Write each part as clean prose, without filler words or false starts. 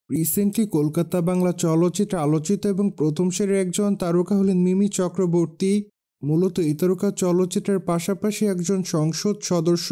Recently Kolkata Bangla চলচ্চিত্রে আলোচিত এবং প্রথম সারির একজন তারকা হলেন মিমি চক্রবর্তী। মূলত এই তারকা চলচ্চিত্রের পাশাপাশি একজন সংসদ সদস্য।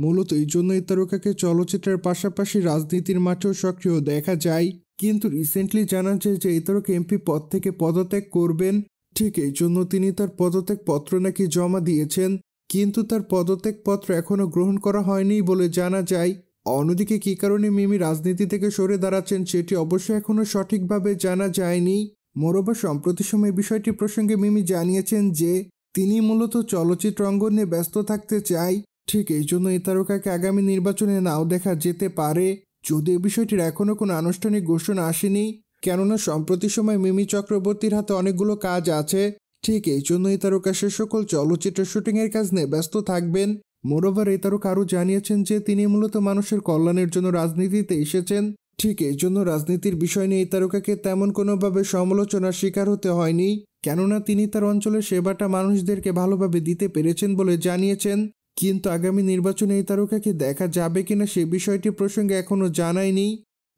মূলত এই জন্য এই তারকাকে চলচ্চিত্রের পাশাপাশি রাজনীতির মাঠেও সক্রিয় দেখা যায়। কিন্তু রিসেন্টলি জানা যায় যে এই তারকা এমপি পদ থেকে পদত্যাগ করবেন। ঠিক এই জন্য তিনি তার পদত্যাগ পত্র নাকি জমা দিয়েছেন, কিন্তু তার পদত্যাগ পত্র এখনও গ্রহণ করা হয়নি বলে জানা যায়। অন্যদিকে কী কারণে মিমি রাজনীতি থেকে সরে দাঁড়াচ্ছেন সেটি অবশ্য এখনও সঠিকভাবে জানা যায়নি। মোরোবা সম্প্রতি সময় বিষয়টি প্রসঙ্গে মিমি জানিয়েছেন যে তিনি মূলত চলচ্চিত্র অঙ্গনে ব্যস্ত থাকতে চায়। ঠিক এই জন্য এই তারকাকে আগামী নির্বাচনে নাও দেখা যেতে পারে, যদিও বিষয়টির এখনও কোনো আনুষ্ঠানিক ঘোষণা আসেনি। কেননা সম্প্রতি সময় মিমি চক্রবর্তীর হাতে অনেকগুলো কাজ আছে। ঠিক এই জন্য এই তারকা সে সকল চলচ্চিত্র শুটিংয়ের কাজ নিয়ে ব্যস্ত থাকবেন। মোরোভার এই তারকা আরও জানিয়েছেন যে তিনি মূলত মানুষের কল্যাণের জন্য রাজনীতিতে এসেছেন। ঠিক এই জন্য রাজনীতির বিষয় নিয়ে এই তারকাকে তেমন কোনোভাবে সমালোচনার শিকার হতে হয়নি, কেননা তিনি তার অঞ্চলের সেবাটা মানুষদেরকে ভালোভাবে দিতে পেরেছেন বলে জানিয়েছেন। কিন্তু আগামী নির্বাচনে এই তারকাকে দেখা যাবে কিনা সে বিষয়টি প্রসঙ্গে এখনও জানায়নি।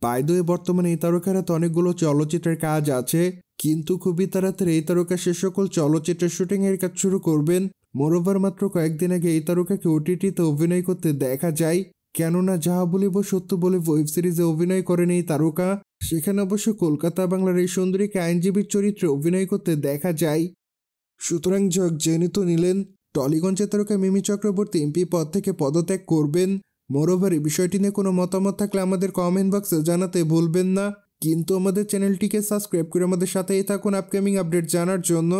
বায়দয়ে বর্তমানে এই তারকার হাতে অনেকগুলো চলচ্চিত্রের কাজ আছে, কিন্তু খুবই তাড়াতাড়ি এই তারকা সে সকল চলচ্চিত্রের শুটিংয়ের কাজ শুরু করবেন। মোরোভার মাত্র কয়েকদিন আগে এই তারকাকে ওটিটিতে অভিনয় করতে দেখা যায়। কেননা যাহা বলিব সত্য বলিব ওয়েব সিরিজে অভিনয় করেন এই তারকা, সেখানে অবশ্য কলকাতা বাংলার এই সুন্দরীকে আইনজীবীর চরিত্রে অভিনয় করতে দেখা যায়। সুতরাং জেনে তো নিলেন টলিগঞ্জের তারকা মিমি চক্রবর্তী এমপি পদ থেকে পদত্যাগ করবেন। মোরোভার এই বিষয়টি নিয়ে কোনো মতামত থাকলে আমাদের কমেন্ট বক্সে জানাতে ভুলবেন না। কিন্তু আমাদের চ্যানেলটিকে সাবস্ক্রাইব করে আমাদের সাথেই থাকুন আপকামিং আপডেট জানার জন্য।